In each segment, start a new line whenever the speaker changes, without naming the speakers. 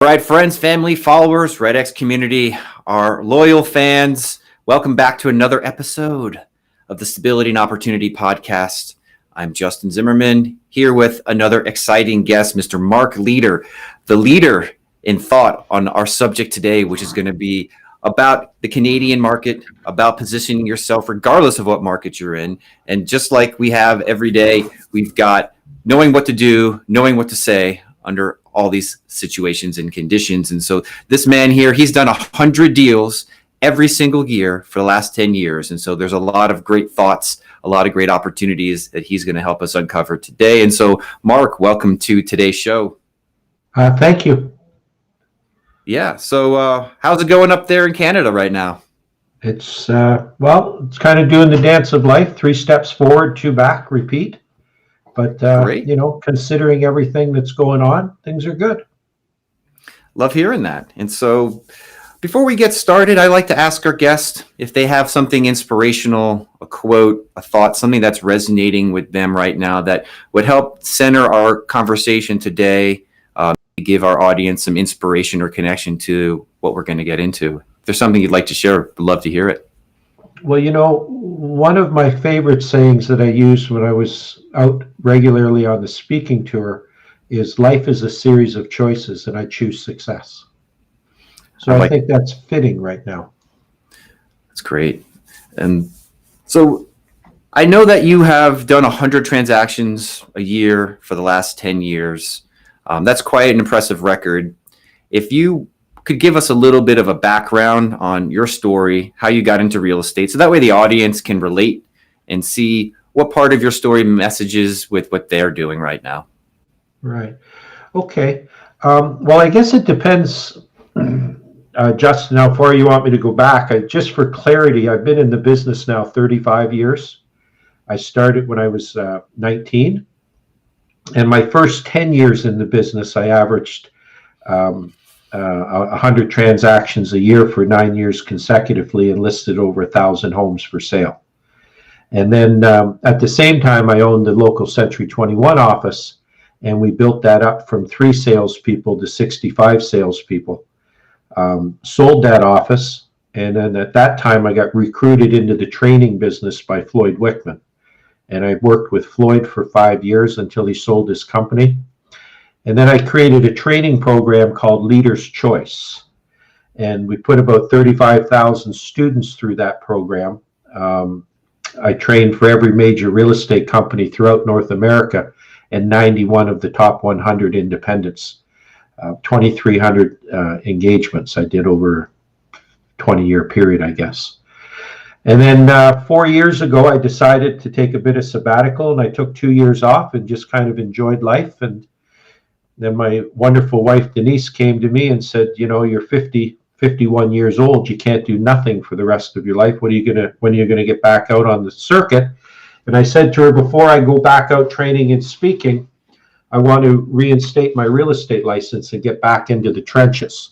right, friends, family, followers, REDX community, our loyal fans, welcome back to another episode of the Stability and Opportunity Podcast. I'm Justin Zimmerman, here with another exciting guest, Mr. Mark Leader, the leader in thought on our subject today, which is going to be about the Canadian market, about positioning yourself regardless of what market you're in. And just like we have every day, we've got knowing what to do, knowing what to say under all these situations and conditions. And so this man here, he's done 100 deals every single year for the last 10 years. And so there's a lot of great thoughts, a lot of great opportunities that he's going to help us uncover today. And so, Mark, welcome to today's show.
Thank you.
Yeah. So how's it going up there in Canada right now?
It's it's kind of doing the dance of life, 3 steps forward, 2 back, repeat. But, considering everything that's going on, things are good.
Love hearing that. And so before we get started, I like to ask our guests if they have something inspirational, a quote, a thought, something that's resonating with them right now that would help center our conversation today, give our audience some inspiration or connection to what we're going to get into. If there's something you'd like to share, I'd love to hear it.
Well, one of my favorite sayings that I used when I was out regularly on the speaking tour is life is a series of choices and I choose success. So I think that's fitting right now.
That's great. And so I know that you have done 100 transactions a year for the last 10 years. That's quite an impressive record. If you could give us a little bit of a background on your story, how you got into real estate, so that way the audience can relate and see what part of your story messages with what they're doing right now.
Right. Okay. Well, I guess it depends, Justin, how far you want me to go back. Just for clarity, I've been in the business now 35 years. I started when I was 19. And my first 10 years in the business, I averaged 100 transactions a year for 9 years consecutively and listed over 1,000 homes for sale. And then at the same time, I owned the local Century 21 office, and we built that up from 3 salespeople to 65 salespeople. Sold that office, and then at that time, I got recruited into the training business by Floyd Wickman. And I worked with Floyd for 5 years until he sold his company. And then I created a training program called Leader's Choice. And we put about 35,000 students through that program. I trained for every major real estate company throughout North America and 91 of the top 100 independents. 2,300 engagements I did over a 20-year period, I guess. And then 4 years ago, I decided to take a bit of sabbatical, and I took 2 years off and just kind of enjoyed life. And then my wonderful wife, Denise, came to me and said, you're 51 years old. You can't do nothing for the rest of your life. When are you going to get back out on the circuit? And I said to her, before I go back out training and speaking, I want to reinstate my real estate license and get back into the trenches.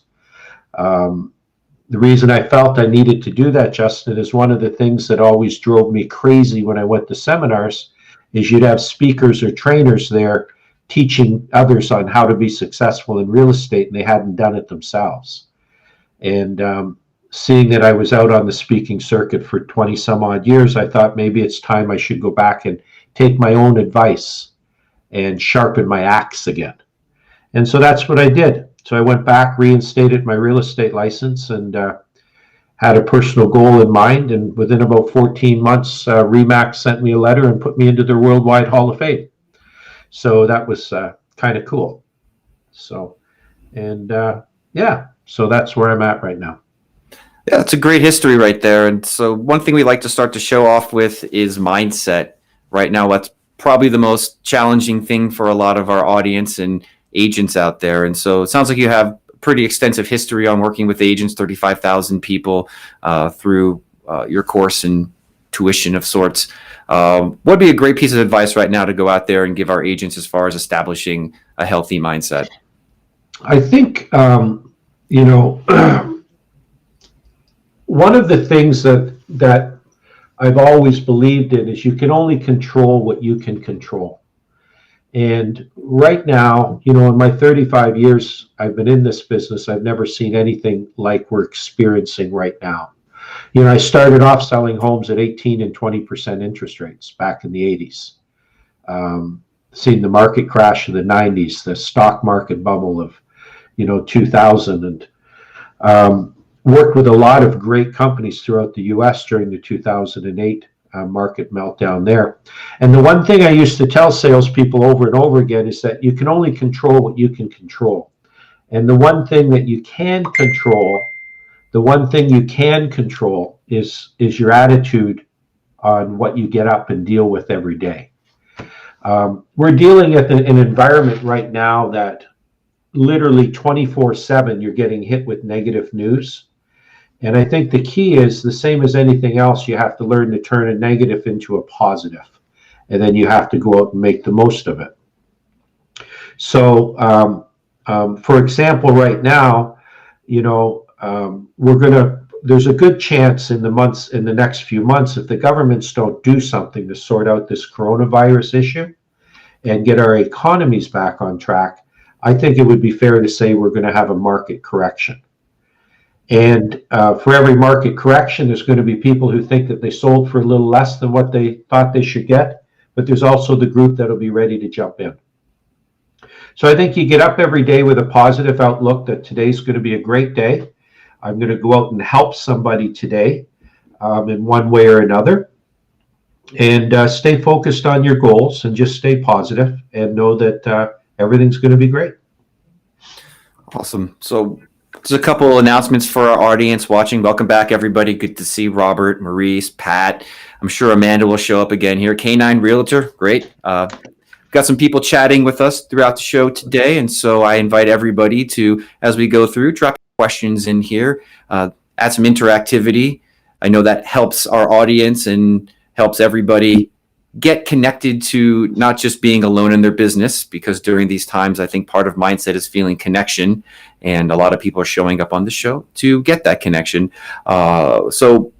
The reason I felt I needed to do that, Justin, is one of the things that always drove me crazy when I went to seminars is you'd have speakers or trainers there teaching others on how to be successful in real estate, and they hadn't done it themselves. And seeing that I was out on the speaking circuit for 20 some odd years, I thought maybe it's time I should go back and take my own advice and sharpen my axe again. And so that's what I did. So I went back, reinstated my real estate license, and had a personal goal in mind. And within about 14 months, RE/MAX sent me a letter and put me into their Worldwide Hall of Fame. So that was kind of cool. So, and so that's where I'm at right now.
Yeah, it's a great history right there. And so one thing we like to start to show off with is mindset. Right now, that's probably the most challenging thing for a lot of our audience and agents out there. And so it sounds like you have pretty extensive history on working with agents, 35,000 people through your course and tuition of sorts. What would be a great piece of advice right now to go out there and give our agents as far as establishing a healthy mindset?
I think, one of the things that I've always believed in is you can only control what you can control. And right now, in my 35 years I've been in this business, I've never seen anything like we're experiencing right now. I started off selling homes at 18 and 20% interest rates back in the 80s. Seen the market crash of the 90s, the stock market bubble of 2000, and worked with a lot of great companies throughout the US during the 2008 market meltdown there. And the one thing I used to tell salespeople over and over again is that you can only control what you can control. And the one thing you can control is your attitude on what you get up and deal with every day. We're dealing with an environment right now that literally 24/7 you're getting hit with negative news. And I think the key is the same as anything else. You have to learn to turn a negative into a positive, and then you have to go out and make the most of it. So, for example, right now, there's a good chance in the next few months, if the governments don't do something to sort out this coronavirus issue and get our economies back on track, I think it would be fair to say we're going to have a market correction. And for every market correction, there's going to be people who think that they sold for a little less than what they thought they should get, but there's also the group that'll be ready to jump in. So I think you get up every day with a positive outlook that today's going to be a great day. I'm going to go out and help somebody today in one way or another. And stay focused on your goals and just stay positive and know that everything's going to be great.
Awesome. So just a couple announcements for our audience watching. Welcome back, everybody. Good to see Robert, Maurice, Pat. I'm sure Amanda will show up again here. K9 Realtor, great. Got some people chatting with us throughout the show today, and so I invite everybody to, as we go through, drop questions in here, add some interactivity. I know that helps our audience and helps everybody get connected to not just being alone in their business, because during these times, I think part of mindset is feeling connection, and a lot of people are showing up on the show to get that connection. So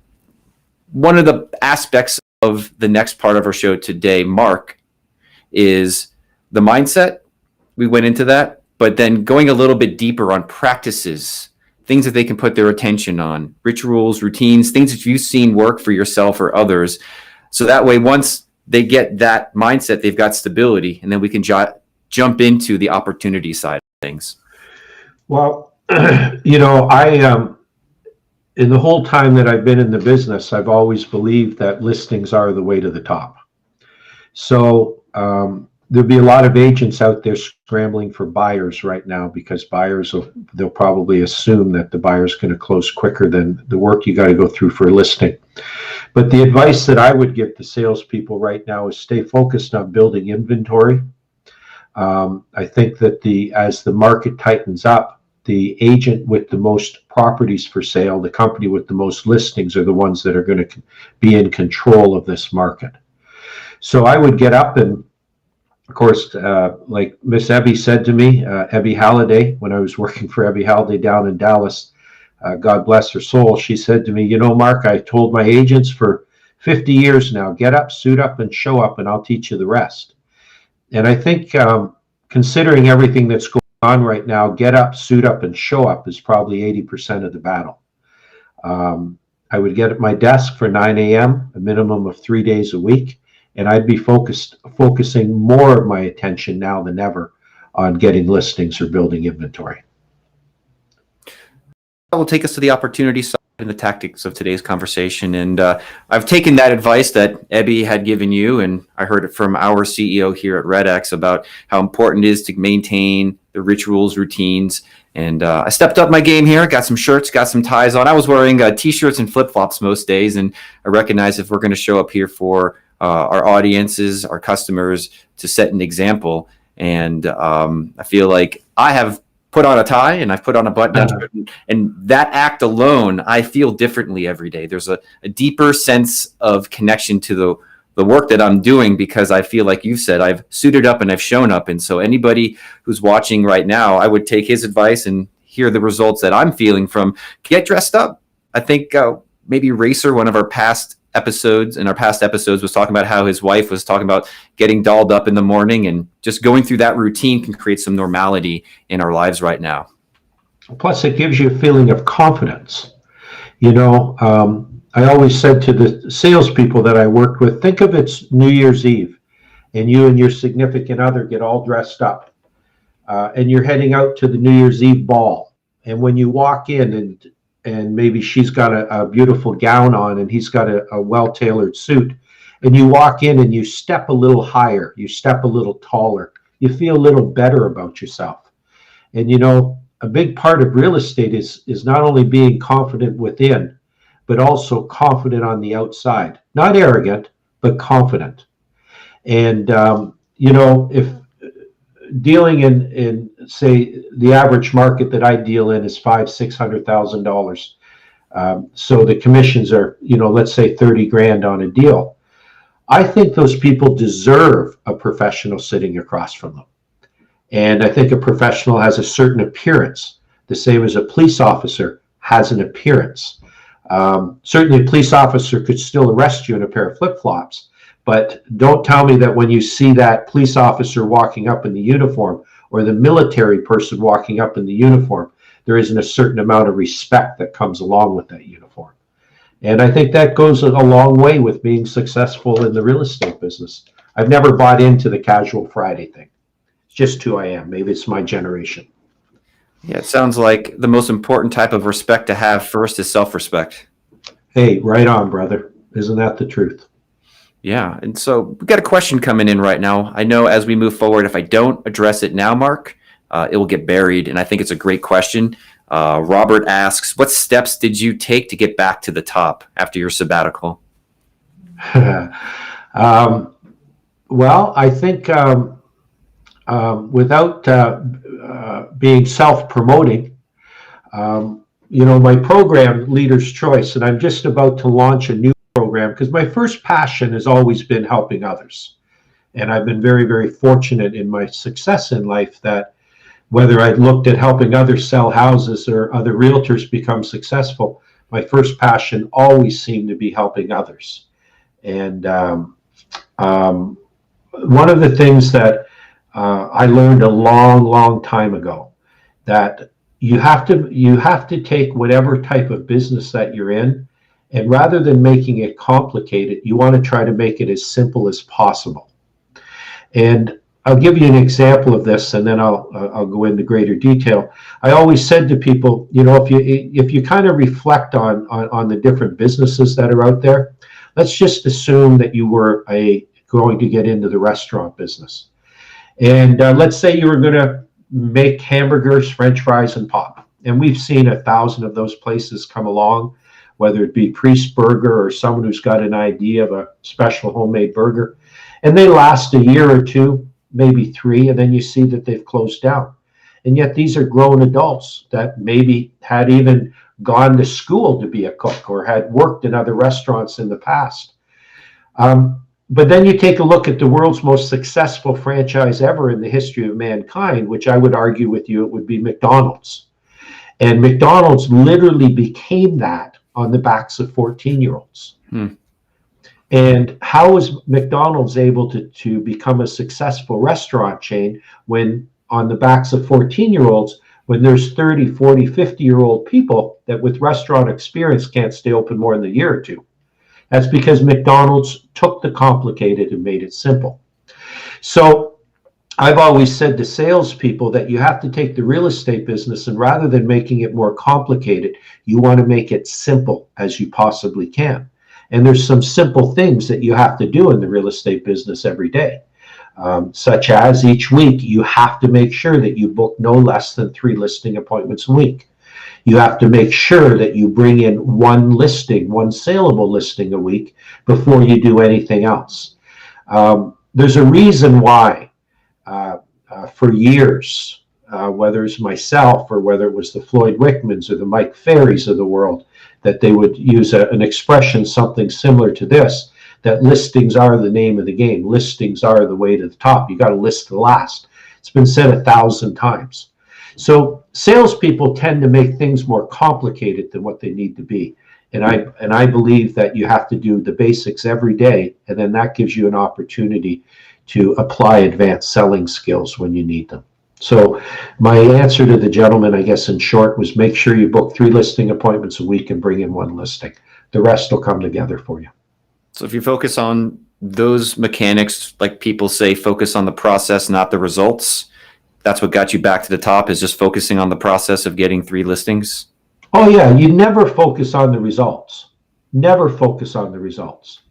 one of the aspects of the next part of our show today, Mark, is the mindset. We went into that, but then going a little bit deeper on practices, things that they can put their attention on, rituals, routines, things that you've seen work for yourself or others. So that way, once they get that mindset, they've got stability, and then we can jump into the opportunity side of things.
Well, I in the whole time that I've been in the business, I've always believed that listings are the way to the top. So there'll be a lot of agents out there scrambling for buyers right now, because they'll probably assume that the buyer's going to close quicker than the work you got to go through for a listing. But the advice that I would give to salespeople right now is stay focused on building inventory. I think that as the market tightens up, the agent with the most properties for sale, the company with the most listings, are the ones that are going to be in control of this market. So I would get up and, of course, like Miss Ebby said to me, Ebby Halliday, when I was working for Ebby Halliday down in Dallas, God bless her soul, she said to me, Mark, I told my agents for 50 years now, get up, suit up, and show up, and I'll teach you the rest. And I think considering everything that's going on right now, get up, suit up, and show up is probably 80% of the battle. I would get at my desk for 9 a.m., a minimum of 3 days a week, and I'd be focusing more of my attention now than ever on getting listings or building inventory.
That will take us to the opportunity side and the tactics of today's conversation. And I've taken that advice that Ebby had given you, and I heard it from our CEO here at REDX about how important it is to maintain the rituals, routines. And I stepped up my game here, got some shirts, got some ties on. I was wearing T-shirts and flip-flops most days, and I recognize if we're going to show up here for our audiences, our customers, to set an example. And I feel like I have put on a tie and I've put on a button-down shirt, and that act alone, I feel differently every day. There's a deeper sense of connection to the work that I'm doing, because I feel like you said, I've suited up and I've shown up. And so anybody who's watching right now, I would take his advice and hear the results that I'm feeling from get dressed up. I think maybe Racer, one of our past episodes, in our past episodes, was talking about how his wife was talking about getting dolled up in the morning, and just going through that routine can create some normality in our lives right now.
Plus, it gives you a feeling of confidence. I always said to the salespeople that I worked with, think of it's New Year's Eve, and you and your significant other get all dressed up, and you're heading out to the New Year's Eve ball. And when you walk in, and maybe she's got a beautiful gown on and he's got a well-tailored suit, and you walk in and you step a little higher, you step a little taller, you feel a little better about yourself. And a big part of real estate is not only being confident within, but also confident on the outside. Not arrogant, but confident. And if dealing in say the average market that I deal in is $500,000-$600,000, so the commissions are let's say 30 grand on a deal. I think those people deserve a professional sitting across from them, and I think a professional has a certain appearance, the same as a police officer has an appearance. Certainly a police officer could still arrest you in a pair of flip-flops, but don't tell me that when you see that police officer walking up in the uniform, or the military person walking up in the uniform, there isn't a certain amount of respect that comes along with that uniform. And I think that goes a long way with being successful in the real estate business. I've never bought into the casual Friday thing. It's just who I am. Maybe it's my generation.
Yeah, it sounds like the most important type of respect to have first is self-respect.
Hey, right on, brother. Isn't that the truth?
Yeah. And so we've got a question coming in right now. I know as we move forward, if I don't address it now, Mark, it will get buried. And I think it's a great question. Robert asks, what steps did you take to get back to the top after your sabbatical?
Well, I think without being self-promoting, my program, Leader's Choice, and I'm just about to launch a new program, because my first passion has always been helping others. And I've been very, very fortunate in my success in life that whether I looked at helping others sell houses or other realtors become successful, my first passion always seemed to be helping others. And one of the things that I learned a long, long time ago, that you have to take whatever type of business that you're in, and rather than making it complicated, you want to try to make it as simple as possible. And I'll give you an example of this, and then I'll go into greater detail. I always said to people, if you kind of reflect on the different businesses that are out there, let's just assume that you were going to get into the restaurant business. And let's say you were going to make hamburgers, French fries, and pop. And we've seen 1,000 of those places come along, whether it be Priest Burger or someone who's got an idea of a special homemade burger. And they last a year or two, maybe 3, and then you see that they've closed down. And yet these are grown adults that maybe had even gone to school to be a cook or had worked in other restaurants in the past. But then you take a look at the world's most successful franchise ever in the history of mankind, which I would argue with you, it would be McDonald's. And McDonald's literally became that on the backs of 14-year-olds. And how is McDonald's able to become a successful restaurant chain when on the backs of 14-year-olds, when there's 30, 40, 50-year-old people that with restaurant experience can't stay open more than a year or two? That's because McDonald's took the complicated and made it simple. So I've always said to salespeople that you have to take the real estate business, and rather than making it more complicated, you want to make it simple as you possibly can. And there's some simple things that you have to do in the real estate business every day, such as each week you have to make sure that you book no less than 3 listing appointments a week. You have to make sure that you bring in 1 listing, 1 saleable listing a week before you do anything else. There's a reason why for years, whether it's myself or whether it was the Floyd Wickmans or the Mike Ferries of the world, that they would use an expression something similar to this, that listings are the name of the game. Listings are the way to the top. You got to list the last. It's been said 1,000 times. So salespeople tend to make things more complicated than what they need to be. And I believe that you have to do the basics every day, and then that gives you an opportunity to apply advanced selling skills when you need them. So my answer to the gentleman, I guess in short, was make sure you book 3 listing appointments a week and bring in 1 listing. The rest will come together for you.
So if you focus on those mechanics, like people say, focus on the process, not the results. That's what got you back to the top, is just focusing on the process of getting 3 listings.
Oh yeah, you never focus on the results. Never focus on the results.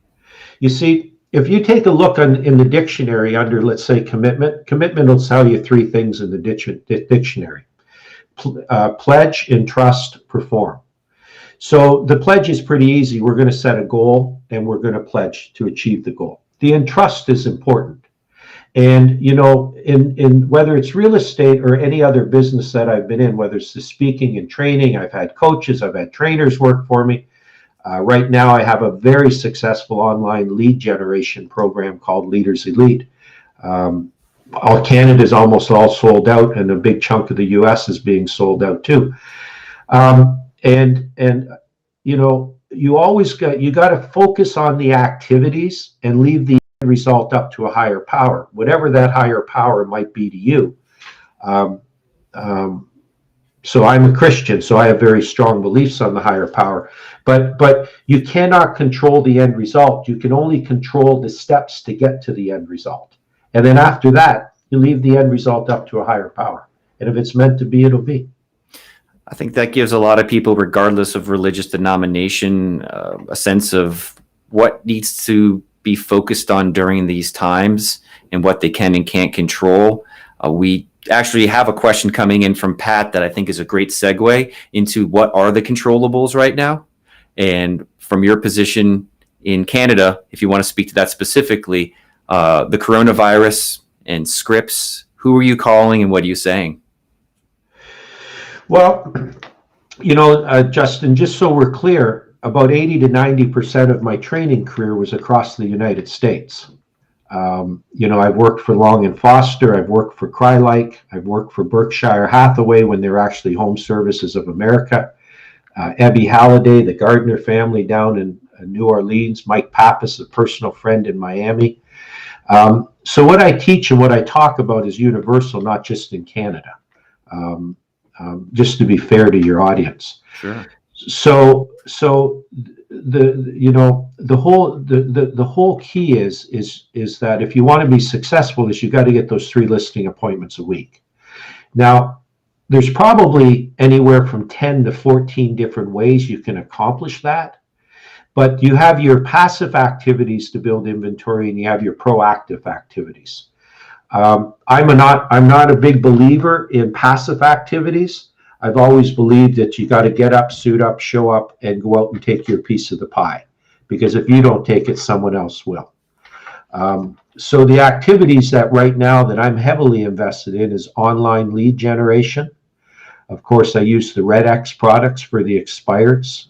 You see, if you take a look in the dictionary under, let's say, commitment will tell you 3 things in the dictionary. Pledge, entrust, perform. So the pledge is pretty easy. We're going to set a goal and we're going to pledge to achieve the goal. The entrust is important. And, you know, in whether it's real estate or any other business that I've been in, whether it's the speaking and training, I've had coaches, I've had trainers work for me. Right now, I have a very successful online lead generation program called Leaders Elite. All Canada is almost all sold out, and a big chunk of the US is being sold out too. And you know, you got to focus on the activities and leave the end result up to a higher power, whatever that higher power might be to you. So I'm a Christian, so I have very strong beliefs on the higher power. But you cannot control the end result. You can only control the steps to get to the end result. And then after that, you leave the end result up to a higher power. And if it's meant to be, it'll be.
I think that gives a lot of people, regardless of religious denomination, a sense of what needs to be focused on during these times and what they can and can't control. We actually have a question coming in from Pat that I think is a great segue into what are the controllables right now. And from your position in Canada, if you want to speak to that specifically, the coronavirus and scripts, who are you calling and what are you saying?
Well, you know, Justin, just so we're clear, about 80 to 90% of my training career was across the United States. You know, I've worked for Long and Foster, I've worked for Crylike, I've worked for Berkshire Hathaway when they were actually Home Services of America, Ebby Halliday, the Gardner family down in New Orleans, Mike Pappas, a personal friend in Miami. So what I teach and what I talk about is universal, not just in Canada. Just to be fair to your audience.
Sure.
So the whole key is that if you want to be successful, is you got to get those 3 listing appointments a week. Now, there's probably anywhere from 10 to 14 different ways you can accomplish that. But you have your passive activities to build inventory, and you have your proactive activities. I'm not a big believer in passive activities. I've always believed that you got to get up, suit up, show up, and go out and take your piece of the pie. Because if you don't take it, someone else will. So the activities that right now that I'm heavily invested in is online lead generation. Of course, I use the REDX products for the expireds.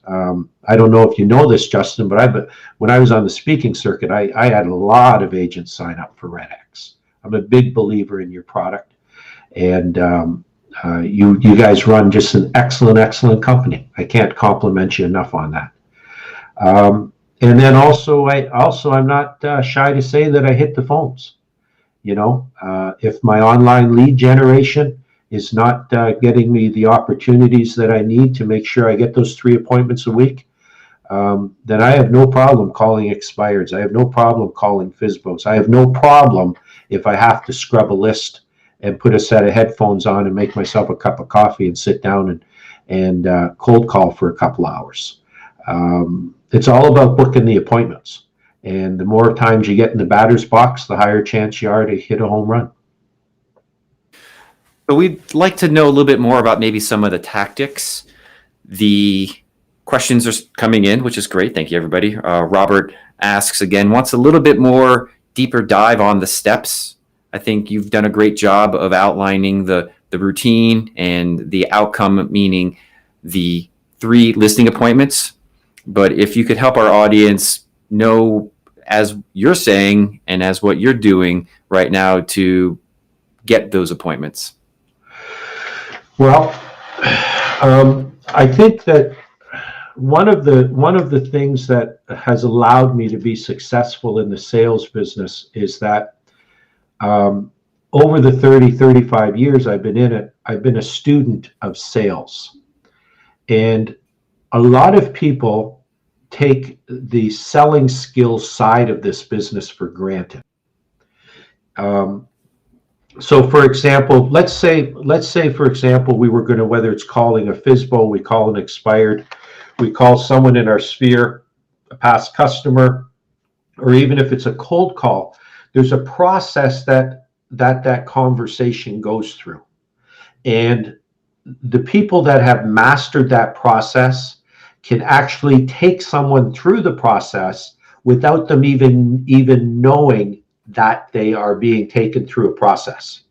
I don't know if you know this, Justin, but when I was on the speaking circuit, I had a lot of agents sign up for REDX. I'm a big believer in your product, and you guys run just an excellent company. I can't compliment you enough on that. And then also I'm not shy to say that I hit the phones. You know, if my online lead generation is not getting me the opportunities that I need to make sure I get those 3 appointments a week, then I have no problem calling expireds. I have no problem calling FSBOs. I have no problem if I have to scrub a list and put a set of headphones on and make myself a cup of coffee and sit down and cold call for a couple hours. It's all about booking the appointments. And the more times you get in the batter's box, the higher chance you are to hit a home run.
But we'd like to know a little bit more about maybe some of the tactics. The questions are coming in, which is great. Thank you, everybody. Robert asks again, wants a little bit more deeper dive on the steps. I think you've done a great job of outlining the routine and the outcome, meaning the 3 listing appointments. But if you could help our audience know, as you're saying and as what you're doing right now, to get those appointments.
Well, I think that one of the things that has allowed me to be successful in the sales business is that over the 35 years I've been in it, I've been a student of sales. And a lot of people take the selling skills side of this business for granted. So for example, let's say for example, we were going to, whether it's calling a FISBO, we call an expired, we call someone in our sphere, a past customer, or even if it's a cold call, there's a process that conversation goes through. And the people that have mastered that process can actually take someone through the process without them even knowing that they are being taken through a process.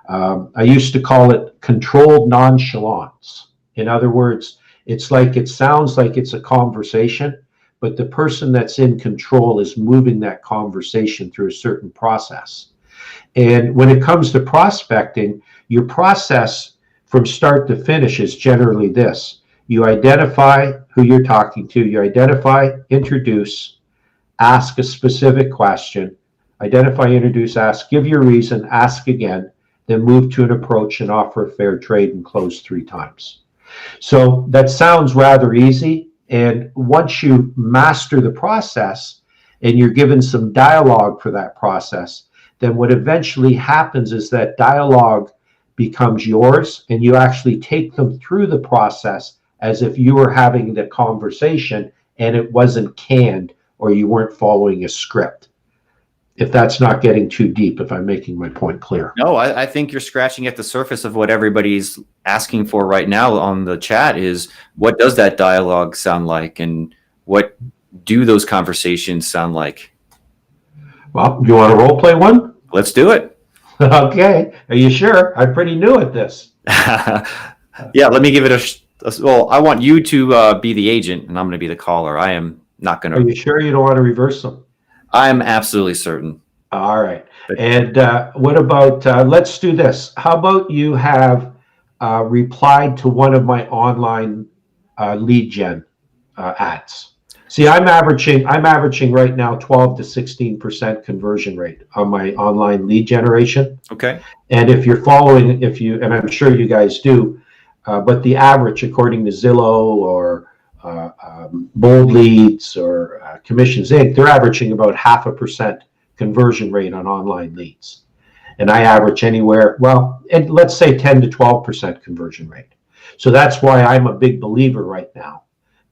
I used to call it controlled nonchalance. In other words, it's like, it sounds like it's a conversation, but the person that's in control is moving that conversation through a certain process. And when it comes to prospecting, your process from start to finish is generally this. You identify who you're talking to, you identify, introduce, ask a specific question, identify, introduce, ask, give your reason, ask again, then move to an approach and offer a fair trade and close 3 times. So that sounds rather easy. And once you master the process and you're given some dialogue for that process, then what eventually happens is that dialogue becomes yours and you actually take them through the process as if you were having the conversation and it wasn't canned or you weren't following a script. If that's not getting too deep, if I'm making my point clear.
No, I think you're scratching at the surface of what everybody's asking for right now on the chat is, what does that dialogue sound like? And what do those conversations sound like?
Well, you want to role play one?
Let's do it.
Okay. Are you sure? I'm pretty new at this.
Yeah, let me give it well, I want you to be the agent and I'm going to be the caller. I am not going to.
Are you sure you don't want to reverse them?
I'm absolutely certain.
All right. And what about, let's do this. How about you have replied to one of my online lead gen ads? See, I'm averaging right now 12 to 16% conversion rate on my online lead generation.
Okay.
And if you're following, and I'm sure you guys do, but the average according to Zillow or Bold Leads or Commissions Inc., they're averaging about 0.5% conversion rate on online leads. And I average anywhere, well, and let's say 10 to 12% conversion rate. So that's why I'm a big believer right now,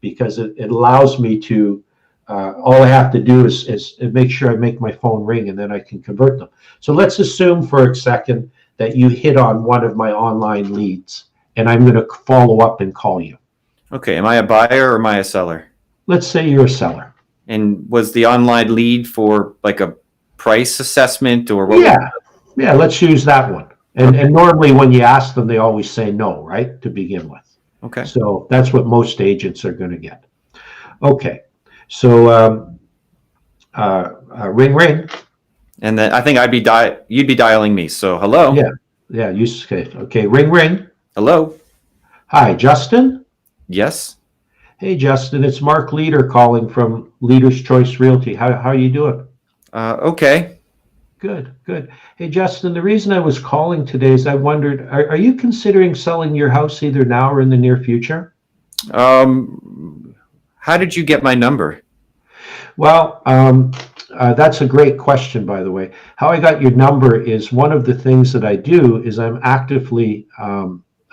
because it allows me to, all I have to do is make sure I make my phone ring and then I can convert them. So let's assume for a second that you hit on one of my online leads and I'm going to follow up and call you.
Okay. Am I a buyer or am I a seller?
Let's say you're a seller.
And was the online lead for like a price assessment or what?
Yeah, let's use that one. And normally when you ask them, they always say no, right, to begin with.
Okay.
So that's what most agents are going to get. Okay. So ring, ring.
And then I think you'd be dialing me. So hello.
Yeah. You say, okay. Ring, ring.
Hello.
Hi, Justin.
Yes.
Hey, Justin. It's Mark Leader calling from Leader's Choice Realty. How are you doing?
Okay.
Good. Hey, Justin, the reason I was calling today is I wondered, are you considering selling your house either now or in the near future?
How did you get my number?
Well, that's a great question, by the way. How I got your number is one of the things that I do is I'm actively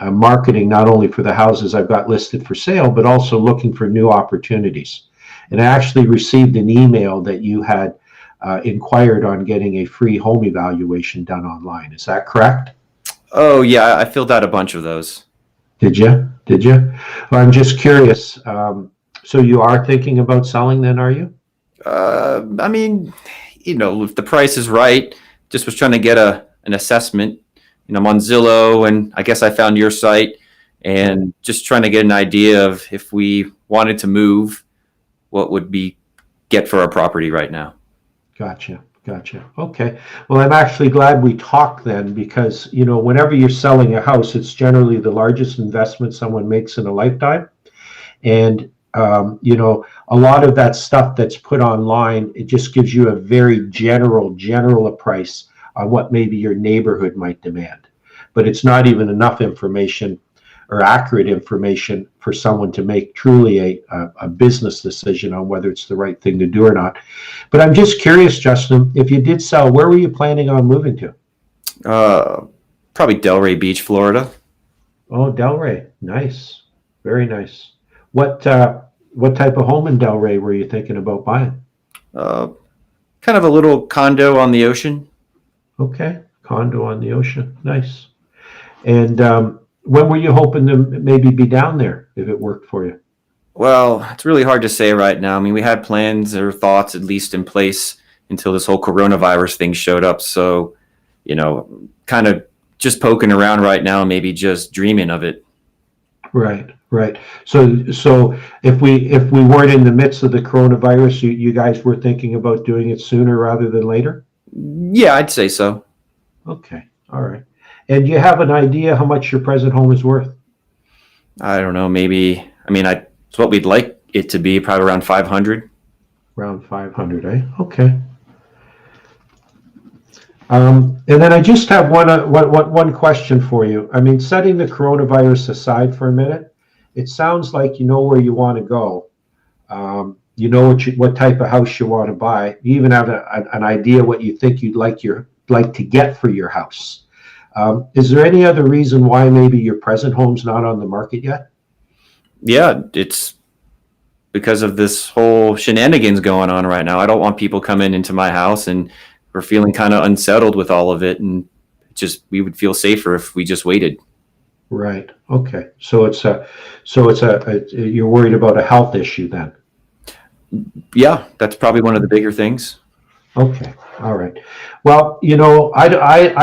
marketing not only for the houses I've got listed for sale, but also looking for new opportunities. And I actually received an email that you had inquired on getting a free home evaluation done online. Is that correct?
Oh, yeah. I filled out a bunch of those.
Did you? Well, I'm just curious. So you are thinking about selling then, are you?
I mean, if the price is right, just was trying to get an assessment. I'm on Zillow and I guess I found your site and just trying to get an idea of if we wanted to move, what would be get for our property right now.
Gotcha. Okay. Well, I'm actually glad we talked then because, whenever you're selling a house, it's generally the largest investment someone makes in a lifetime. And a lot of that stuff that's put online, it just gives you a very general price on what maybe your neighborhood might demand. But it's not even enough information or accurate information for someone to make truly a business decision on whether it's the right thing to do or not. But I'm just curious, Justin, if you did sell, where were you planning on moving to?
Probably Delray Beach, Florida.
Oh, Delray. Nice. Very nice. What type of home in Delray were you thinking about buying?
Kind of a little condo on the ocean.
Okay. Condo on the ocean. Nice. And when were you hoping to maybe be down there if it worked for you?
Well, it's really hard to say right now. I mean, we had plans or thoughts at least in place until this whole coronavirus thing showed up. So, kind of just poking around right now, maybe just dreaming of it.
Right. So if we weren't in the midst of the coronavirus, you guys were thinking about doing it sooner rather than later?
Yeah, I'd say so.
Okay. All right. And do you have an idea how much your present home is worth?
I don't know. Maybe. I mean, it's what we'd like it to be. Probably around 500.
Around 500, eh? Okay. And then I just have one question for you. I mean, setting the coronavirus aside for a minute, it sounds like you know where you want to go. You know what type of house you want to buy. You even have an idea what you think you'd like to get for your house. Is there any other reason why maybe your present home's not on the market yet?
Yeah, it's because of this whole shenanigans going on right now. I don't want people coming into my house, and we're feeling kind of unsettled with all of it, and we would feel safer if we just waited.
Right. Okay. So you're worried about a health issue then?
Yeah, that's probably one of the bigger things.
Okay. All right. Well, I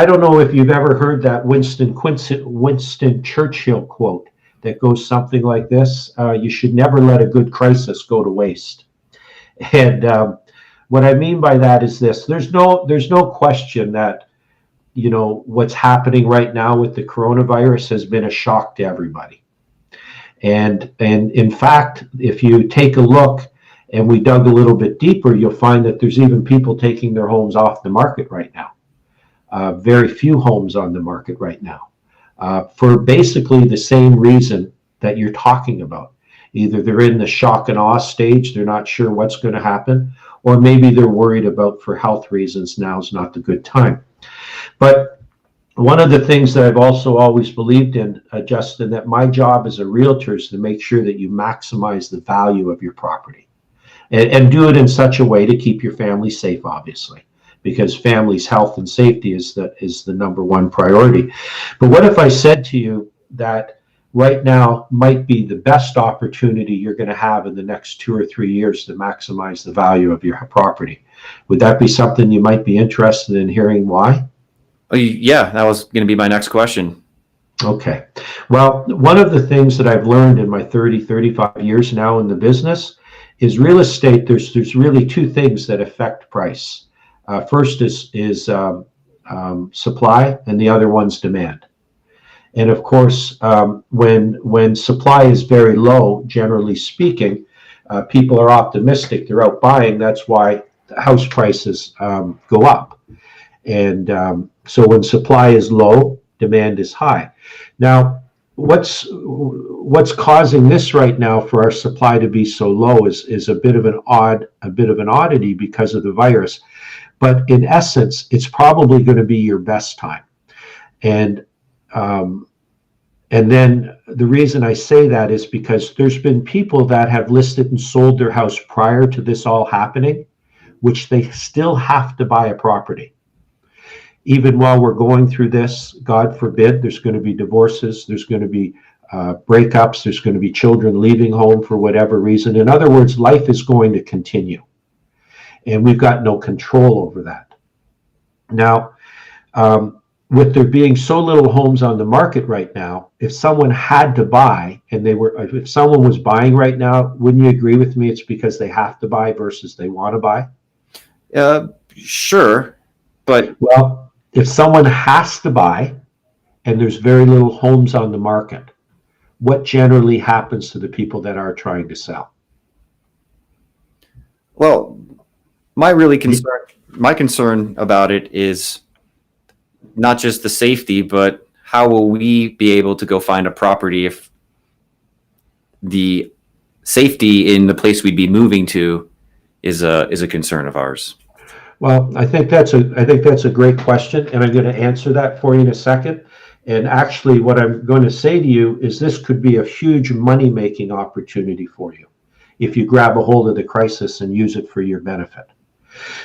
don't know if you've ever heard that Winston Churchill quote that goes something like this: "You should never let a good crisis go to waste." And what I mean by that is this: there's no question that what's happening right now with the coronavirus has been a shock to everybody. And in fact, if you take a look and we dug a little bit deeper, you'll find that there's even people taking their homes off the market right now. Very few homes on the market right now, for basically the same reason that you're talking about. Either they're in the shock and awe stage, they're not sure what's going to happen, or maybe they're worried about, for health reasons, now's not the good time. But one of the things that I've also always believed in, Justin, that my job as a realtor is to make sure that you maximize the value of your property. And do it in such a way to keep your family safe, obviously, because family's health and safety is the number one priority. But what if I said to you that right now might be the best opportunity you're going to have in the next 2 or 3 years to maximize the value of your property? Would that be something you might be interested in hearing why?
Oh, yeah, that was going to be my next question.
Okay. Well, one of the things that I've learned in my 35 years now in the business is real estate. There's really two things that affect price. First is supply, and the other one's demand. And of course, when supply is very low, generally speaking, people are optimistic. They're out buying. That's why house prices go up. And so when supply is low, demand is high. Now, what's causing this right now for our supply to be so low is a bit of an oddity because of the virus. But in essence, it's probably going to be your best time. And then the reason I say that is because there's been people that have listed and sold their house prior to this all happening, which they still have to buy a property. Even while we're going through this, God forbid, there's going to be divorces, there's going to be breakups, there's going to be children leaving home for whatever reason. In other words, life is going to continue. And we've got no control over that. Now, with there being so little homes on the market right now, if someone had to buy and if someone was buying right now, wouldn't you agree with me? It's because they have to buy versus they want to buy?
Sure. But
well, if someone has to buy and there's very little homes on the market, what generally happens to the people that are trying to sell?
Well, my concern about it is not just the safety, but how will we be able to go find a property if the safety in the place we'd be moving to is a concern of ours?
Well, I think that's a great question, and I'm going to answer that for you in a second. And actually, what I'm going to say to you is this could be a huge money-making opportunity for you if you grab a hold of the crisis and use it for your benefit.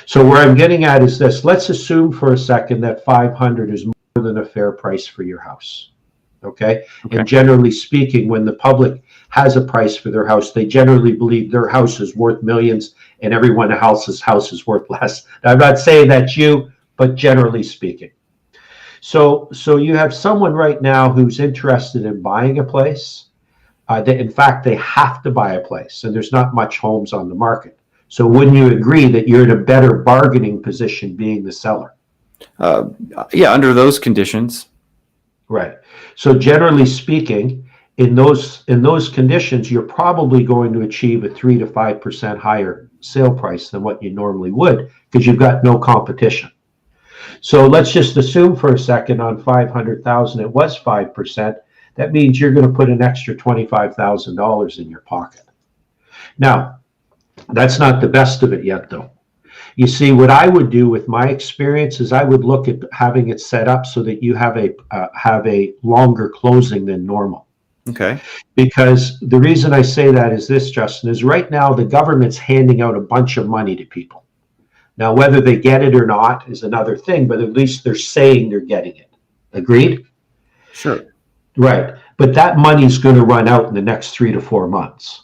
So where I'm getting at is this. Let's assume for a second that 500 is more than a fair price for your house. Okay? And generally speaking, when the public has a price for their house, they generally believe their house is worth millions and everyone else's house is worth less. Now, I'm not saying that's you, but generally speaking. So you have someone right now who's interested in buying a place. In fact, they have to buy a place, and there's not much homes on the market. So wouldn't you agree that you're in a better bargaining position being the seller?
Yeah, under those conditions.
Right. So generally speaking, in those conditions, you're probably going to achieve a 3 to 5% higher sale price than what you normally would because you've got no competition. So let's just assume for a second on 500,000 it was 5%. That means you're going to put an extra $25,000 in your pocket. Now, that's not the best of it yet, though. You see, what I would do with my experience is I would look at having it set up so that you have a longer closing than normal.
Okay.
Because the reason I say that is this, Justin, is right now the government's handing out a bunch of money to people. Now, whether they get it or not is another thing, but at least they're saying they're getting it. Agreed?
Sure.
Right. But that money's going to run out in the next 3 to 4 months.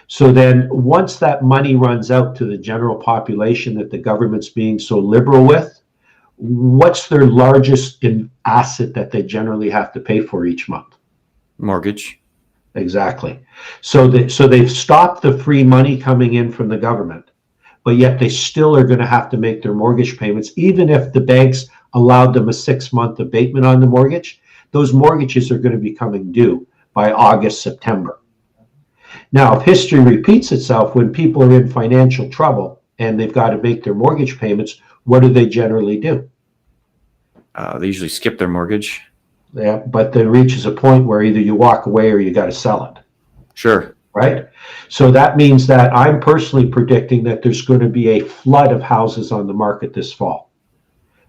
So then once that money runs out to the general population that the government's being so liberal with, what's their largest asset that they generally have to pay for each month?
Mortgage.
Exactly. So they've stopped the free money coming in from the government, but yet they still are going to have to make their mortgage payments, even if the banks allowed them a 6-month abatement on the mortgage. Those mortgages are going to be coming due by August, September. Now, if history repeats itself, when people are in financial trouble and they've got to make their mortgage payments, what do they generally do?
They usually skip their mortgage.
Yeah, but there reaches a point where either you walk away or you got to sell it.
Sure.
Right? So that means that I'm personally predicting that there's going to be a flood of houses on the market this fall.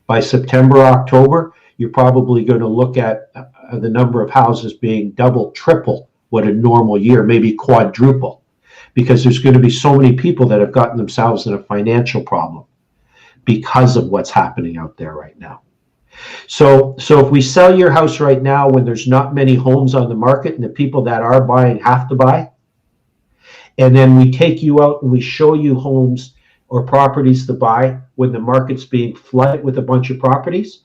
By September, October, you're probably going to look at the number of houses being double, triple what a normal year, maybe quadruple, because there's going to be so many people that have gotten themselves in a financial problem because of what's happening out there right now. So if we sell your house right now when there's not many homes on the market and the people that are buying have to buy, and then we take you out and we show you homes or properties to buy when the market's being flooded with a bunch of properties,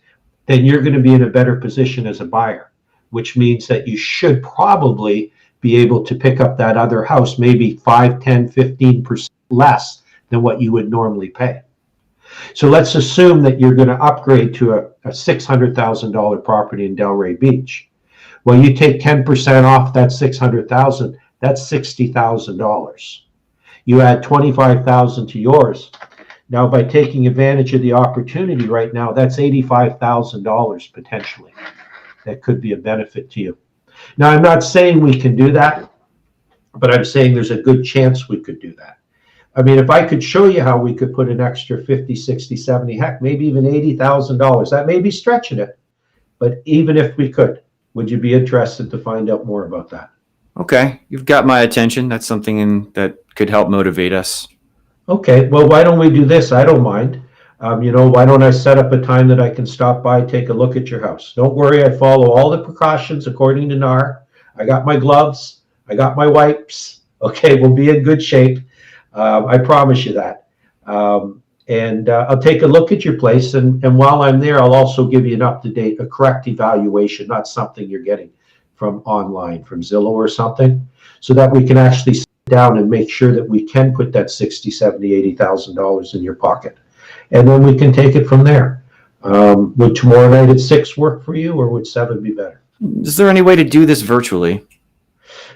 then you're going to be in a better position as a buyer, which means that you should probably be able to pick up that other house maybe 5, 10, 15% less than what you would normally pay. So let's assume that you're going to upgrade to a $600,000 property in Delray Beach. Well, you take 10% off that $600,000, that's $60,000. You add $25,000 to yours. Now, by taking advantage of the opportunity right now, that's $85,000 potentially. That could be a benefit to you. Now, I'm not saying we can do that, but I'm saying there's a good chance we could do that. I mean, if I could show you how we could put an extra 50, 60, 70, heck, maybe even $80,000, that may be stretching it. But even if we could, would you be interested to find out more about that?
Okay, you've got my attention. That's something that could help motivate us.
Okay, well, why don't we do this? I don't mind. Why don't I set up a time that I can stop by, take a look at your house? Don't worry, I follow all the precautions according to NAR. I got my gloves. I got my wipes. Okay, we'll be in good shape. I promise you that. And I'll take a look at your place. And while I'm there, I'll also give you an up-to-date, a correct evaluation, not something you're getting from online, from Zillow or something, so that we can actually sit down and make sure that we can put that $60,000, $70,000, $80,000 in your pocket. And then we can take it from there. Would tomorrow night at 6 work for you, or would 7 be better?
Is there any way to do this virtually?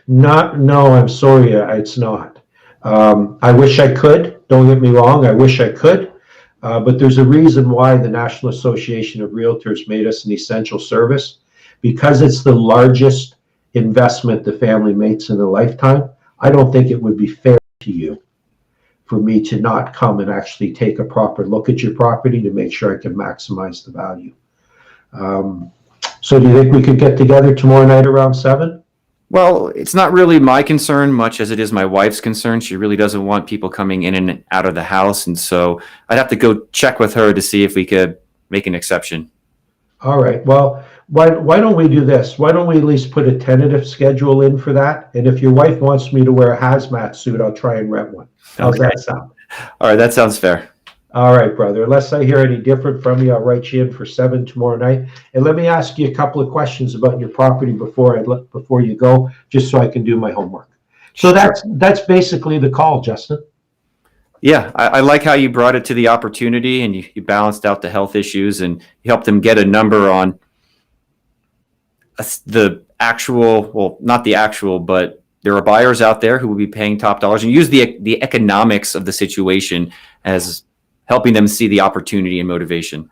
No, I'm sorry, it's not. I wish I could. Don't get me wrong. I wish I could. But there's a reason why the National Association of Realtors made us an essential service, because it's the largest investment the family makes in a lifetime. I don't think it would be fair to you for me to not come and actually take a proper look at your property to make sure I can maximize the value. So do you think we could get together tomorrow night around 7?
Well, it's not really my concern much as it is my wife's concern. She really doesn't want people coming in and out of the house. And so I'd have to go check with her to see if we could make an exception.
All right. Well, why don't we do this? Why don't we at least put a tentative schedule in for that? And if your wife wants me to wear a hazmat suit, I'll try and rent one. How's that sound?
All right. That sounds fair.
All right, brother. Unless I hear any different from you, I'll write you in for 7 tomorrow night. And let me ask you a couple of questions about your property before you go, just so I can do my homework. So that's basically the call, Justin.
Yeah, I like how you brought it to the opportunity and you balanced out the health issues and you helped them get a number on the actual, well, not the actual, but there are buyers out there who will be paying top dollars, and use the economics of the situation as helping them see the opportunity and motivation.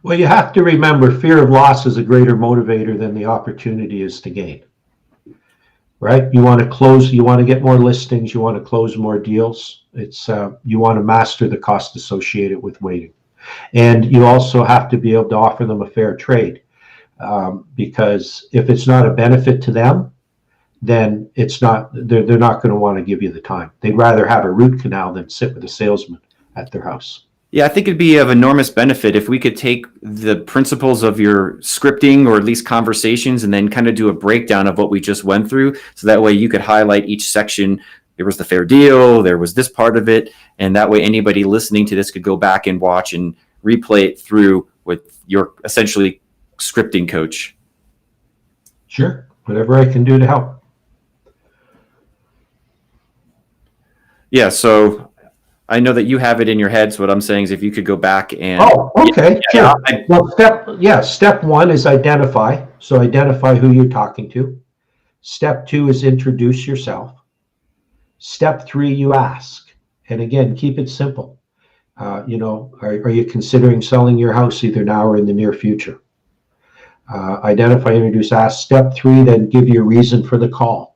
Well, you have to remember, fear of loss is a greater motivator than the opportunity is to gain. Right? You want to close, you want to get more listings, you want to close more deals. It's you want to master the cost associated with waiting. And you also have to be able to offer them a fair trade, because if it's not a benefit to them, then they're not going to want to give you the time. They'd rather have a root canal than sit with a salesman at their house.
Yeah, I think it'd be of enormous benefit if we could take the principles of your scripting, or at least conversations, and then kind of do a breakdown of what we just went through. So that way you could highlight each section. There was the fair deal, there was this part of it. And that way anybody listening to this could go back and watch and replay it through with your essentially scripting coach.
Sure, whatever I can do to help.
Yeah, so I know that you have it in your head. So what I'm saying is if you could go back and...
Oh, okay. Sure. Well, step 1 is identify. So identify who you're talking to. Step 2 is introduce yourself. Step 3, you ask. And again, keep it simple. Are you considering selling your house either now or in the near future? Identify, introduce, ask. Step 3, then give your reason for the call.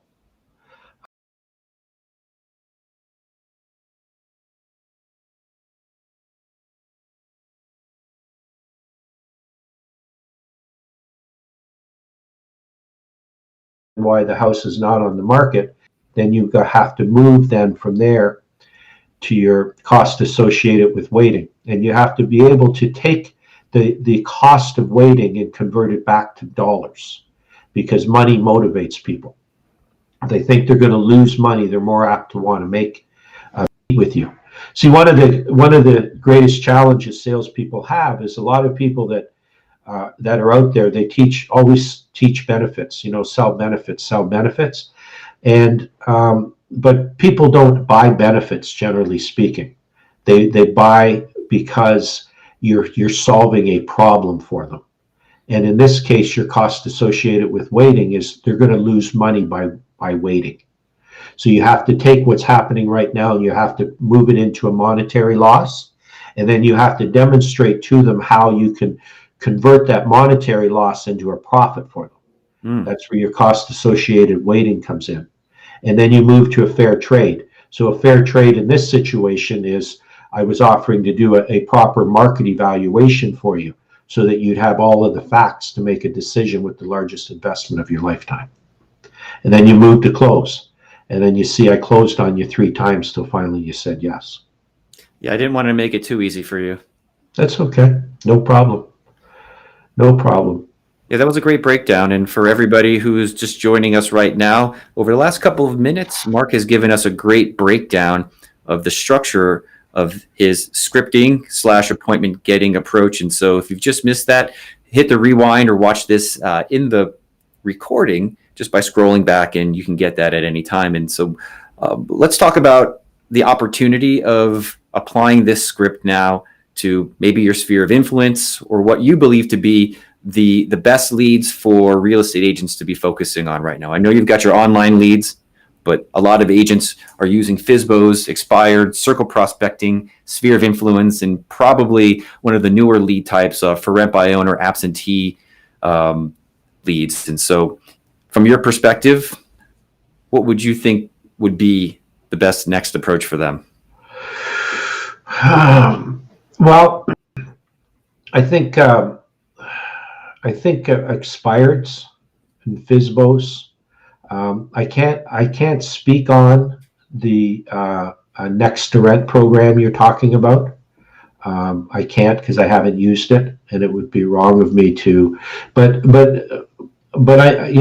Why the house is not on the market, then you have to move then from there to your cost associated with waiting. And you have to be able to take the cost of waiting and convert it back to dollars, because money motivates people. If they think they're going to lose money, they're more apt to want to meet with you. See, one of the greatest challenges salespeople have is a lot of people that are out there, they always teach benefits, sell benefits. And, but people don't buy benefits, generally speaking. They buy because you're solving a problem for them. And in this case, your cost associated with waiting is they're going to lose money by waiting. So you have to take what's happening right now and you have to move it into a monetary loss. And then you have to demonstrate to them how you can convert that monetary loss into a profit for them. That's where your cost associated waiting comes in. And then you move to a fair trade. So a fair trade in this situation is I was offering to do a proper market evaluation for you so that you'd have all of the facts to make a decision with the largest investment of your lifetime. And then you move to close. And then you see I closed on you 3 times till finally you said yes.
Yeah, I didn't want to make it too easy for you.
That's okay. No problem. No problem.
Yeah, that was a great breakdown. And for everybody who's just joining us right now, over the last couple of minutes, Mark has given us a great breakdown of the structure of his scripting / appointment getting approach. And so if you've just missed that, hit the rewind or watch this in the recording just by scrolling back, and you can get that at any time. And so let's talk about the opportunity of applying this script now to maybe your sphere of influence or what you believe to be the best leads for real estate agents to be focusing on right now? I know you've got your online leads, but a lot of agents are using FSBOs, expired, circle prospecting, sphere of influence, and probably one of the newer lead types for rent by owner, absentee leads. And so from your perspective, what would you think would be the best next approach for them?
Well, I think expireds and FSBOs. I can't speak on the next to rent program you're talking about. I can't because I haven't used it, and it would be wrong of me to. But I,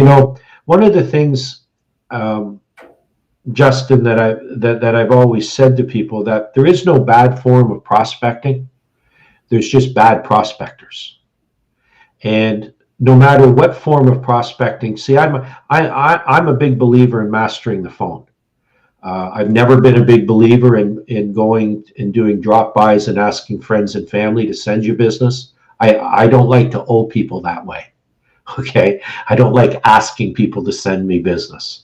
one of the things, Justin, that I've always said to people, that there is no bad form of prospecting. There's just bad prospectors. And no matter what form of prospecting, see, I'm a big believer in mastering the phone. I've never been a big believer in going and doing drop-bys and asking friends and family to send you business. I don't like to owe people that way. Okay, I don't like asking people to send me business.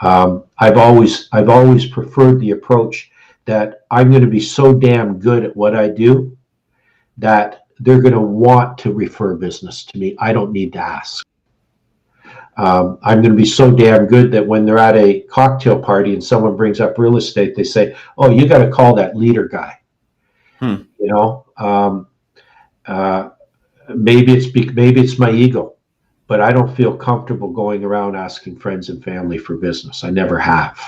I've always preferred the approach that I'm going to be so damn good at what I do that they're going to want to refer business to me. I don't need to ask. I'm going to be so damn good that when they're at a cocktail party and someone brings up real estate, they say, "Oh, you got to call that leader guy." Maybe it's my ego, but I don't feel comfortable going around asking friends and family for business. I never have.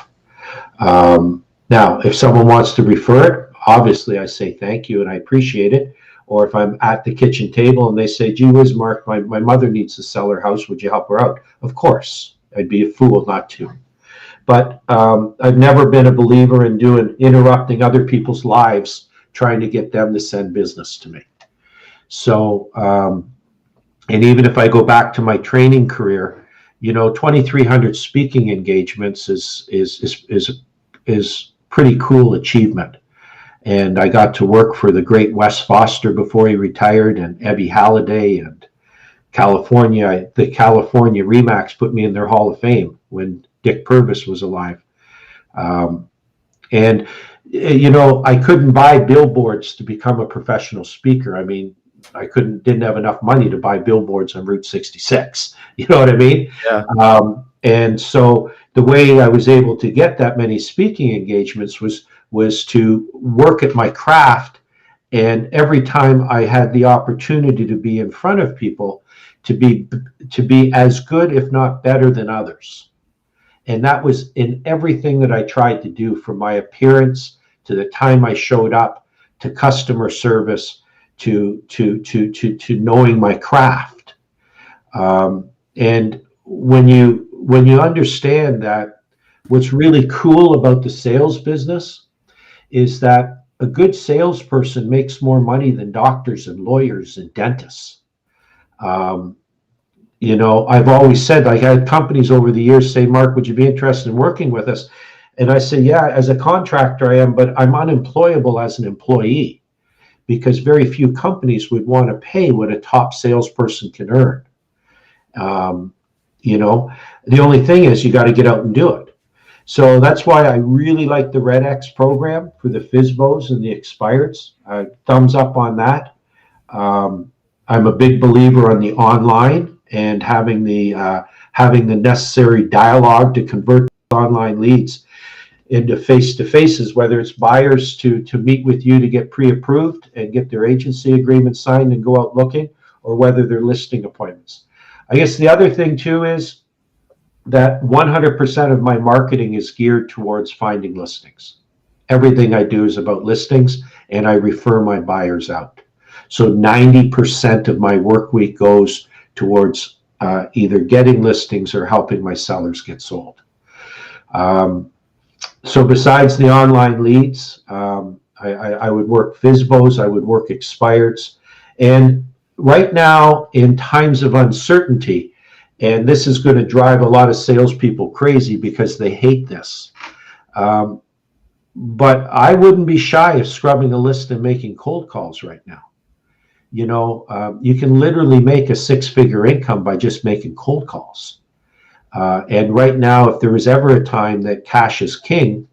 Now, if someone wants to refer it, obviously I say thank you and I appreciate it. Or if I'm at the kitchen table and they say, "Gee whiz, Mark, my mother needs to sell her house. Would you help her out?" Of course, I'd be a fool not to. But I've never been a believer in interrupting other people's lives, trying to get them to send business to me. So, and even if I go back to my training career, 2,300 speaking engagements is pretty cool achievement. And I got to work for the great Wes Foster before he retired, and Ebby Halliday, and California. The California Remax put me in their Hall of Fame when Dick Purvis was alive. And I couldn't buy billboards to become a professional speaker. I mean, didn't have enough money to buy billboards on Route 66. You know what I mean?
Yeah.
And so the way I was able to get that many speaking engagements was to work at my craft, and every time I had the opportunity to be in front of people, to be as good, if not better, than others. And that was in everything that I tried to do, from my appearance to the time I showed up, to customer service, to knowing my craft. And when you understand that, what's really cool about the sales business is that a good salesperson makes more money than doctors and lawyers and dentists. I've always said, like, I had companies over the years say, "Mark, would you be interested in working with us?" And I say, "Yeah, as a contractor I am, but I'm unemployable as an employee, because very few companies would want to pay what a top salesperson can earn." The only thing is you got to get out and do it. So that's why I really like the REDX program for the FSBOs and the expireds. Thumbs up on that. I'm a big believer on the online and having the necessary dialogue to convert online leads into face-to-faces, whether it's buyers to meet with you to get pre-approved and get their agency agreement signed and go out looking, or whether they're listing appointments. I guess the other thing too is that 100% of my marketing is geared towards finding listings. Everything I do is about listings, and I refer my buyers out. So 90% of my work week goes towards either getting listings or helping my sellers get sold. So besides the online leads, I would work FSBOs, I would work expireds. And right now, in times of uncertainty, and this is going to drive a lot of salespeople crazy because they hate this, but I wouldn't be shy of scrubbing a list and making cold calls right now. you can literally make a six-figure income by just making cold calls. And right now, if there was ever a time that cash is king,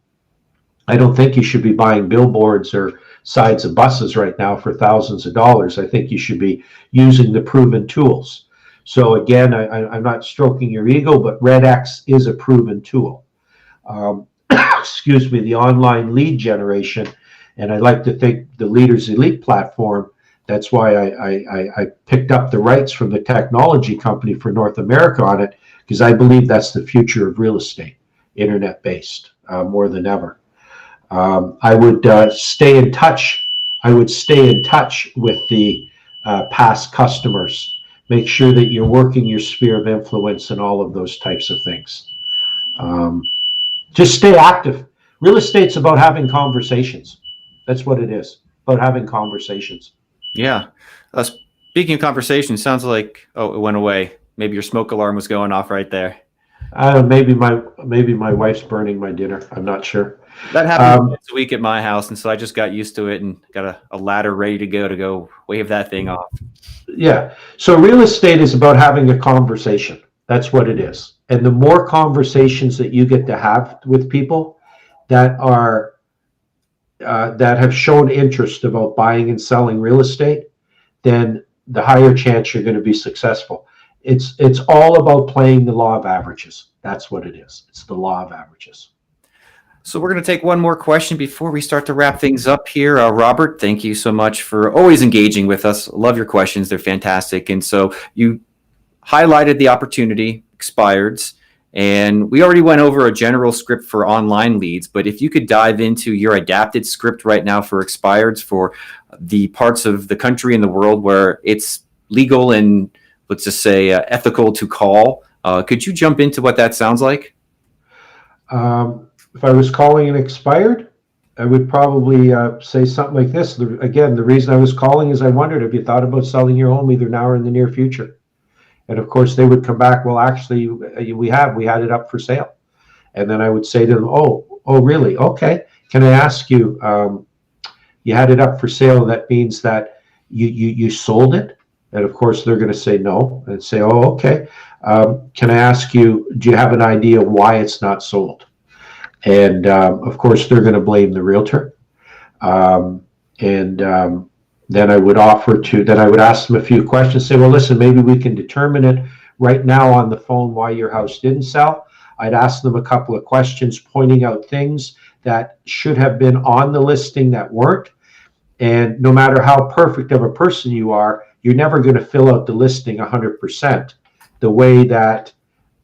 I don't think you should be buying billboards or sides of buses right now for thousands of dollars. I think you should be using the proven tools. So again, I'm not stroking your ego, but REDX is a proven tool. Excuse me, the online lead generation, and I like to think the Leaders Elite platform. That's why I picked up the rights from the technology company for North America on it, because I believe that's the future of real estate, internet-based, more than ever. I would stay in touch. I would stay in touch with the past customers. Make sure that you're working your sphere of influence and all of those types of things. Just stay active. Real estate's about having conversations. That's what it is, about having conversations.
Yeah. Speaking of conversation, sounds like, it went away. Maybe your smoke alarm was going off right there.
Maybe my wife's burning my dinner. I'm not sure.
That happened once a week at my house, and so I just got used to it and got a ladder ready to go wave that thing off.
Yeah. So real estate is about having a conversation. That's what it is. And the more conversations that you get to have with people that are that have shown interest about buying and selling real estate, then the higher chance you're going to be successful. It's all about playing the law of averages. That's what it is. It's the law of averages.
So we're going to take one more question before we start to wrap things up here. Robert, thank you so much for always engaging with us. Love your questions. They're fantastic. And so you highlighted the opportunity, expireds, and we already went over a general script for online leads. But if you could dive into your adapted script right now for expireds for the parts of the country and the world where it's legal and, let's just say, ethical to call, could you jump into what that sounds like?
If I was calling an expired, I would probably say something like this. Again, the reason I was calling is I wondered, have you thought about selling your home either now or in the near future? And of course, they would come back, well, actually, we had it up for sale. And then I would say to them, oh, really? Okay. Can I ask you, you had it up for sale. That means that you sold it? And of course, they're going to say no and say, oh, okay. Can I ask you, do you have an idea why it's not sold? And of course, they're going to blame the realtor. Then I would ask them a few questions, say, well, listen, maybe we can determine it right now on the phone why your house didn't sell. I'd ask them a couple of questions pointing out things that should have been on the listing that weren't. And no matter how perfect of a person you are, you're never going to fill out the listing 100% the way that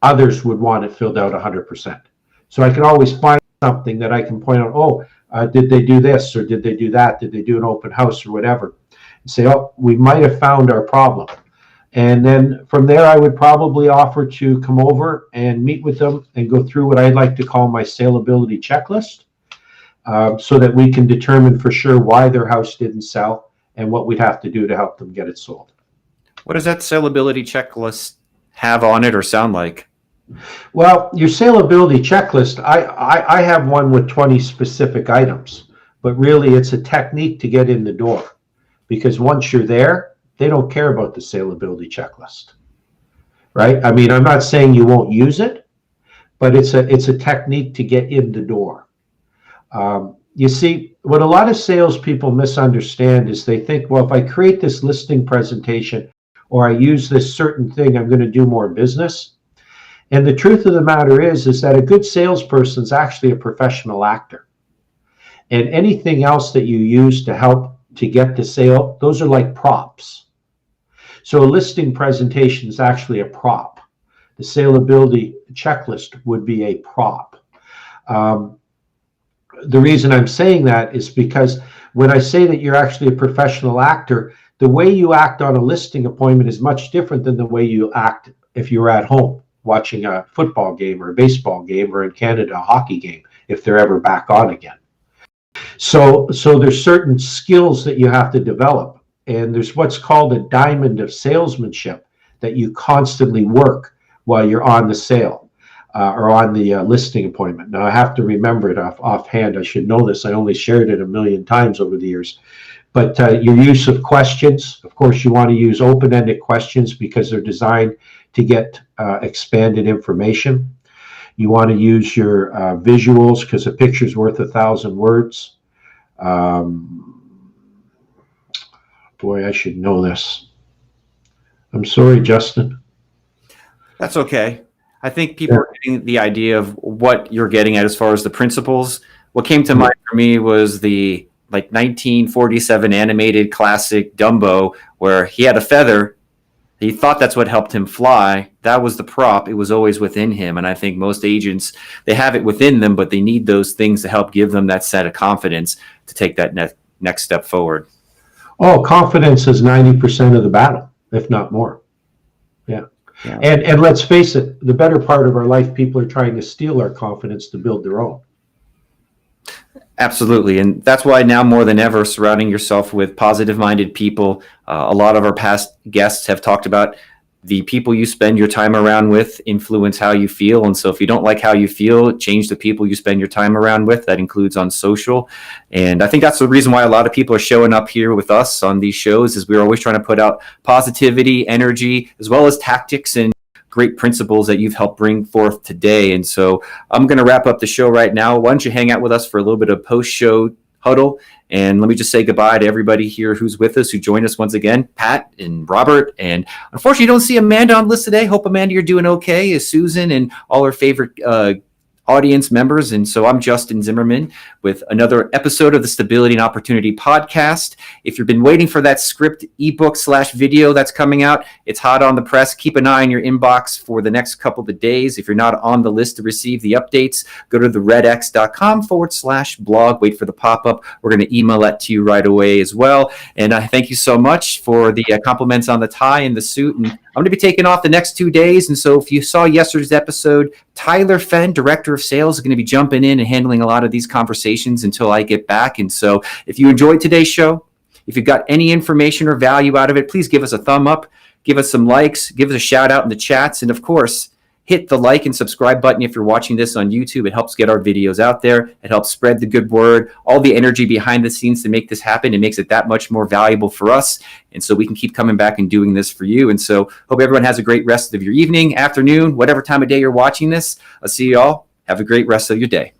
others would want it filled out 100%. So I can always find something that I can point out, did they do this or did they do that? Did they do an open house or whatever? And say, we might have found our problem. And then from there, I would probably offer to come over and meet with them and go through what I'd like to call my saleability checklist, so that we can determine for sure why their house didn't sell and what we'd have to do to help them get it sold.
What does that saleability checklist have on it or sound like?
Well, your saleability checklist, I have one with 20 specific items, but really it's a technique to get in the door, because once you're there, they don't care about the saleability checklist, right? I mean, I'm not saying you won't use it, but it's a technique to get in the door. You see, what a lot of salespeople misunderstand is they think, well, if I create this listing presentation or I use this certain thing, I'm going to do more business. And the truth of the matter is that a good salesperson is actually a professional actor. And anything else that you use to help to get the sale, those are like props. So a listing presentation is actually a prop. The saleability checklist would be a prop. The reason I'm saying that is because when I say that you're actually a professional actor, the way you act on a listing appointment is much different than the way you act if you're at home watching a football game or a baseball game, or in Canada, a hockey game, if they're ever back on again. So there's certain skills that you have to develop. And there's what's called a diamond of salesmanship that you constantly work while you're on the sale or on the listing appointment. Now, I have to remember it offhand. I should know this. I only shared it a million times over the years. But your use of questions, of course, you want to use open-ended questions because they're designed to get expanded information. You want to use your visuals because a picture's worth 1,000 words. Boy, I should know this. I'm sorry, Justin.
That's okay. I think people are getting the idea of what you're getting at as far as the principles. What came to mind for me was the 1947 animated classic Dumbo, where he had a feather. He thought that's what helped him fly. That was the prop. It was always within him. And I think most agents, they have it within them, but they need those things to help give them that set of confidence to take that next step forward.
Oh, confidence is 90% of the battle, if not more. Yeah. And let's face it, the better part of our life, people are trying to steal our confidence to build their own.
Absolutely. And that's why now more than ever, surrounding yourself with positive-minded people. A lot of our past guests have talked about the people you spend your time around with influence how you feel. And so if you don't like how you feel, change the people you spend your time around with. That includes on social. And I think that's the reason why a lot of people are showing up here with us on these shows, is we're always trying to put out positivity, energy, as well as tactics and great principles that you've helped bring forth today. And so I'm going to wrap up the show right now. Why don't you hang out with us for a little bit of post-show huddle? And let me just say goodbye to everybody here who's with us, who joined us once again, Pat and Robert. And unfortunately, you don't see Amanda on list today. Hope, Amanda, you're doing okay, as Susan and all our favorite audience members. And so I'm Justin Zimmerman with another episode of the Stability and Opportunity Podcast. If you've been waiting for that script ebook/video that's coming out, it's hot on the press. Keep an eye on your inbox for the next couple of days. If you're not on the list to receive the updates, go to the redx.com/blog. Wait for the pop-up. We're going to email that to you right away as well. And I thank you so much for the compliments on the tie and the suit. And I'm going to be taking off the next 2 days. And so if you saw yesterday's episode, Tyler Fenn, Director of Sales, is going to be jumping in and handling a lot of these conversations until I get back. And so if you enjoyed today's show, if you got any information or value out of it, please give us a thumb up, give us some likes, give us a shout out in the chats. And of course, hit the like and subscribe button if you're watching this on YouTube. It helps get our videos out there. It helps spread the good word, all the energy behind the scenes to make this happen. It makes it that much more valuable for us. And so we can keep coming back and doing this for you. And so hope everyone has a great rest of your evening, afternoon, whatever time of day you're watching this. I'll see you all. Have a great rest of your day.